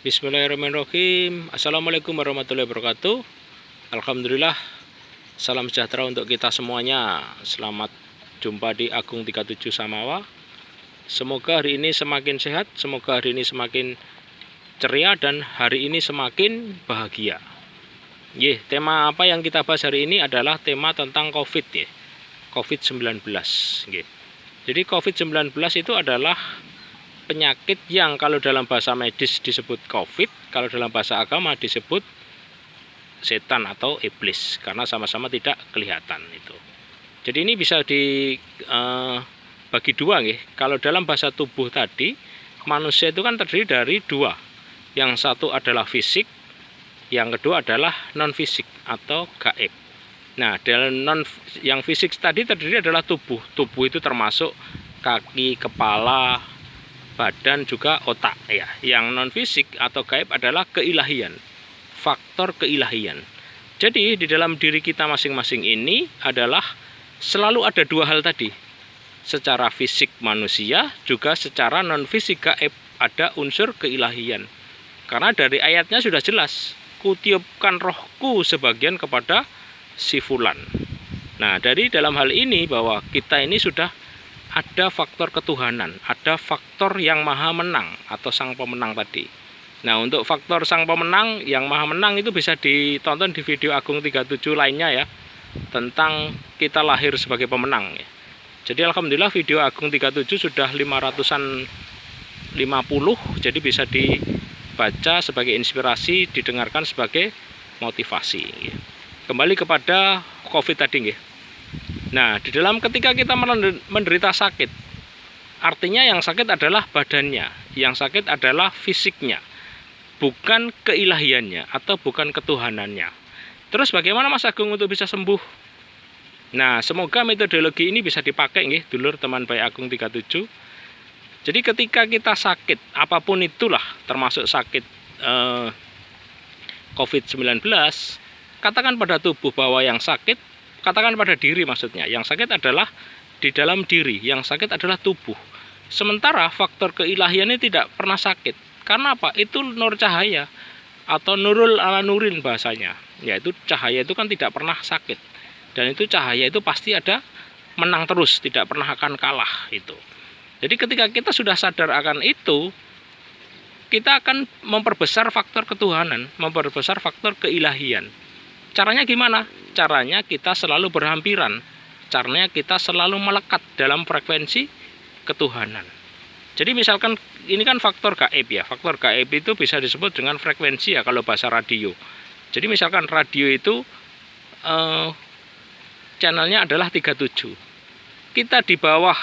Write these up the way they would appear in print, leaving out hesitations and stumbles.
Bismillahirrahmanirrahim. Assalamualaikum warahmatullahi wabarakatuh. Alhamdulillah, salam sejahtera untuk kita semuanya. Selamat jumpa di Agung 37 Samawa. Semoga hari ini semakin sehat, semoga hari ini semakin ceria, dan hari ini semakin bahagia. Tema apa yang kita bahas hari ini adalah tema tentang COVID, COVID-19. Jadi COVID-19 itu adalah penyakit yang kalau dalam bahasa medis disebut COVID, kalau dalam bahasa agama disebut setan atau iblis, karena sama-sama tidak kelihatan itu. Jadi ini bisa dibagi dua, Kalau dalam bahasa tubuh tadi, manusia itu kan terdiri dari dua. Yang satu adalah fisik, yang kedua adalah non fisik atau gaib. Nah, yang fisik tadi terdiri adalah tubuh. Tubuh itu termasuk kaki, kepala, badan, juga otak, ya. Yang non fisik atau gaib adalah keilahian, faktor keilahian. Jadi di dalam diri kita masing-masing ini adalah selalu ada dua hal tadi. Secara fisik manusia, juga secara non fisik gaib ada unsur keilahian. Karena dari ayatnya sudah jelas, kutiupkan rohku sebagian kepada si fulan. Nah, dari dalam hal ini bahwa kita ini sudah ada faktor ketuhanan, ada faktor yang maha menang atau sang pemenang tadi. Nah, untuk faktor sang pemenang yang maha menang itu bisa ditonton di video Agung 37 lainnya, ya, tentang kita lahir sebagai pemenang, ya. Jadi alhamdulillah video Agung 37 sudah 550, jadi bisa dibaca sebagai inspirasi, didengarkan sebagai motivasi, ya. Kembali kepada COVID tadi, Nah, di dalam ketika kita menderita sakit, artinya yang sakit adalah badannya, yang sakit adalah fisiknya, bukan keilahiannya atau bukan ketuhanannya. Terus bagaimana Mas Agung untuk bisa sembuh? Nah, semoga metodologi ini bisa dipakai, dulur teman baik Agung 37. Jadi ketika kita sakit, apapun itulah, termasuk sakit COVID-19, katakan pada tubuh bahwa yang sakit, katakan pada diri maksudnya, yang sakit adalah di dalam diri, yang sakit adalah tubuh. Sementara faktor keilahiannya tidak pernah sakit. Karena apa? Itu nur cahaya atau nurul ala nurin bahasanya. Yaitu cahaya itu kan tidak pernah sakit. Dan itu cahaya itu pasti ada menang terus, tidak pernah akan kalah itu. Jadi ketika kita sudah sadar akan itu, kita akan memperbesar faktor ketuhanan, memperbesar faktor keilahian. Caranya gimana? Caranya kita selalu berhampiran. Caranya kita selalu melekat dalam frekuensi ketuhanan. Jadi misalkan ini kan faktor gaib, ya. Faktor gaib itu bisa disebut dengan frekuensi, ya, kalau bahasa radio. Jadi misalkan radio itu channelnya adalah 37. Kita di bawah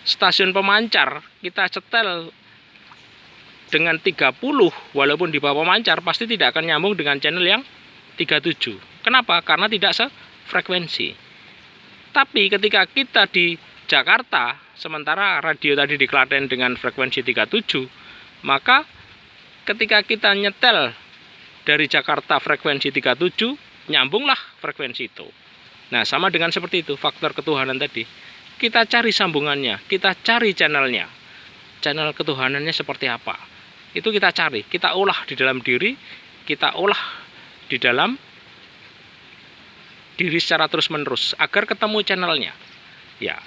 stasiun pemancar, kita setel dengan 30, walaupun di bawah pemancar pasti tidak akan nyambung dengan channel yang 37. Kenapa? Karena tidak sefrekuensi. Tapi ketika kita di Jakarta, sementara radio tadi di Klaten dengan frekuensi 37, maka ketika kita nyetel dari Jakarta frekuensi 37, nyambunglah frekuensi itu. Nah, sama dengan seperti itu, faktor ketuhanan tadi. Kita cari sambungannya, kita cari channelnya. Channel ketuhanannya seperti apa? Itu kita cari, kita olah di dalam diri, kita olah di dalam diri secara terus-menerus agar ketemu channelnya. Ya,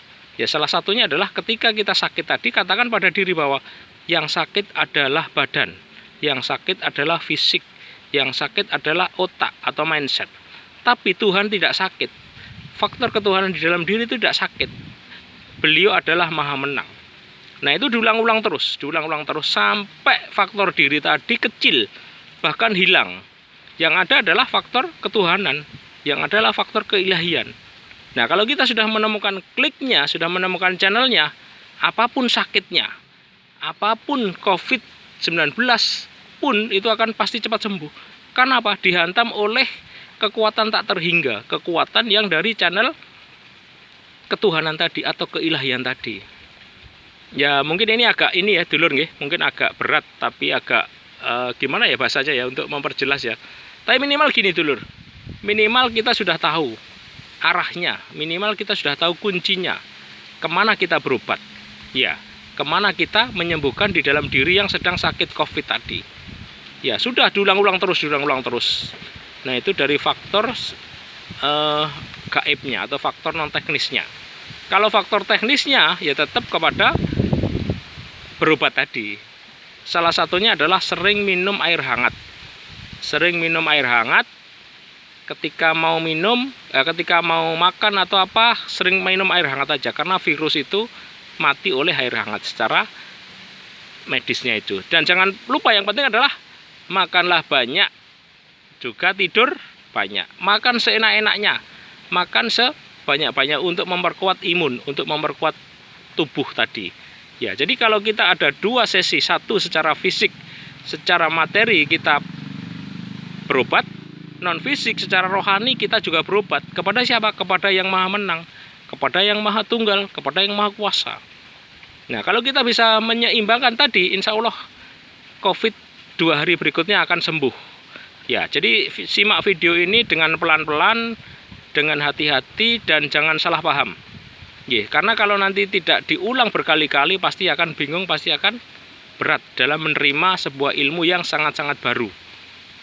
salah satunya adalah ketika kita sakit tadi, katakan pada diri bahwa yang sakit adalah badan, yang sakit adalah fisik, yang sakit adalah otak atau mindset. Tapi Tuhan tidak sakit. Faktor ketuhanan di dalam diri itu tidak sakit. Beliau adalah maha menang. Nah, itu diulang-ulang terus sampai faktor diri tadi kecil, bahkan hilang. Yang ada adalah faktor ketuhanan, yang adalah faktor keilahian. Nah, kalau kita sudah menemukan kliknya, sudah menemukan channelnya, apapun sakitnya, apapun COVID-19 pun itu akan pasti cepat sembuh. Karena apa? Dihantam oleh kekuatan tak terhingga, kekuatan yang dari channel ketuhanan tadi atau keilahian tadi. Ya, mungkin ini ya dulur, mungkin agak berat, tapi agak gimana ya bahasanya, ya, untuk memperjelas, ya. Tapi minimal gini dulur, minimal kita sudah tahu arahnya, minimal kita sudah tahu kuncinya, kemana kita berobat. Ya, kemana kita menyembuhkan di dalam diri yang sedang sakit COVID tadi. Ya sudah, diulang-ulang terus. Nah itu dari faktor gaibnya atau faktor non teknisnya. Kalau faktor teknisnya ya tetap kepada berobat tadi. Salah satunya adalah sering minum air hangat. Ketika mau minum, ketika mau makan atau apa, sering minum air hangat aja, karena virus itu mati oleh air hangat secara medisnya itu. Dan jangan lupa, yang penting adalah makanlah banyak, juga tidur banyak, makan seenak-enaknya, makan sebanyak-banyak untuk memperkuat imun, untuk memperkuat tubuh tadi. Ya, jadi kalau kita ada dua sesi, satu secara fisik, secara materi kita berobat, non fisik secara rohani kita juga berobat. Kepada siapa? Kepada yang maha menang, kepada yang maha tunggal, kepada yang maha kuasa. Nah kalau kita bisa menyeimbangkan tadi, insya Allah COVID 2 hari berikutnya akan sembuh. Ya, jadi simak video ini dengan pelan-pelan, dengan hati-hati, dan jangan salah paham. Karena kalau nanti tidak diulang berkali-kali pasti akan bingung, pasti akan berat dalam menerima sebuah ilmu yang sangat-sangat baru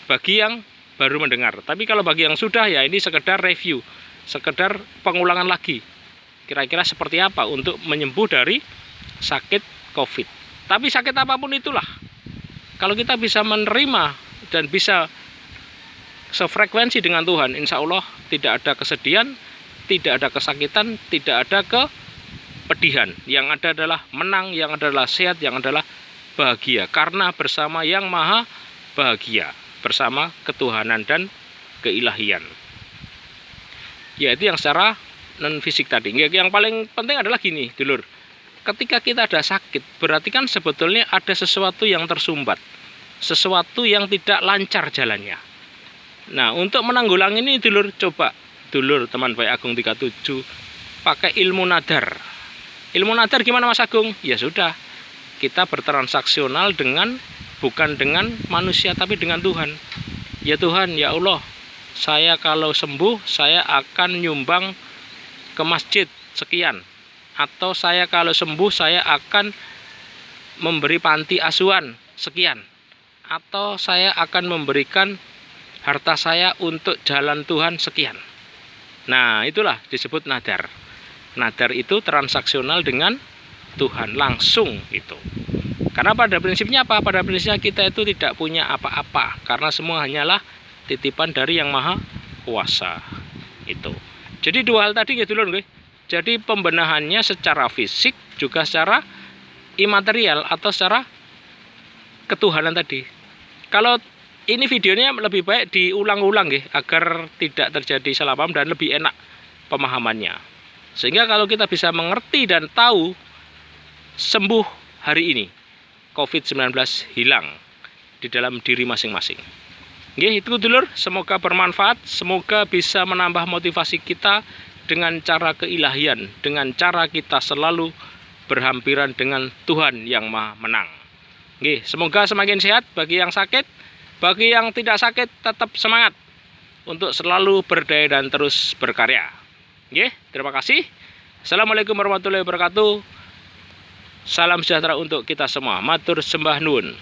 bagi yang baru mendengar. Tapi kalau bagi yang sudah, ya ini sekedar review, sekedar pengulangan lagi. Kira-kira seperti apa untuk menyembuh dari sakit COVID. Tapi sakit apapun itulah, kalau kita bisa menerima dan bisa sefrekuensi dengan Tuhan, insya Allah tidak ada kesedihan, tidak ada kesakitan, tidak ada kepedihan. Yang ada adalah menang, yang adalah sehat, yang adalah bahagia. Karena bersama yang maha bahagia, bersama ketuhanan dan keilahian. Ya itu yang secara non fisik tadi. Yang paling penting adalah gini, dulur. Ketika kita ada sakit, berarti kan sebetulnya ada sesuatu yang tersumbat, sesuatu yang tidak lancar jalannya. Nah untuk menanggulangi ini, dulur, coba dulur teman baik Agung 37 pakai ilmu nadar. Ilmu nadar gimana Mas Agung? Ya sudah, kita bertransaksional dengan, bukan dengan manusia tapi dengan Tuhan. Ya Tuhan, ya Allah, saya kalau sembuh saya akan nyumbang ke masjid sekian, atau saya kalau sembuh saya akan memberi panti asuhan sekian, atau saya akan memberikan harta saya untuk jalan Tuhan sekian. Nah itulah disebut nadar. Nadar itu transaksional dengan Tuhan langsung itu. Karena pada prinsipnya apa? Pada prinsipnya kita itu tidak punya apa-apa, karena semua hanyalah titipan dari yang maha kuasa itu. Jadi dua hal tadi gitu loh. Jadi pembenahannya secara fisik juga secara imaterial atau secara ketuhanan tadi. Kalau ini videonya lebih baik diulang-ulang agar tidak terjadi salah paham dan lebih enak pemahamannya. Sehingga kalau kita bisa mengerti dan tahu, sembuh hari ini, COVID-19 hilang di dalam diri masing-masing. Itu dulur, semoga bermanfaat, semoga bisa menambah motivasi kita dengan cara keilahian, dengan cara kita selalu berhampiran dengan Tuhan yang maha menang. Semoga semakin sehat bagi yang sakit, bagi yang tidak sakit tetap semangat untuk selalu berdaya dan terus berkarya. Terima kasih. Assalamualaikum warahmatullahi wabarakatuh. Salam sejahtera untuk kita semua. Matur sembah nuwun.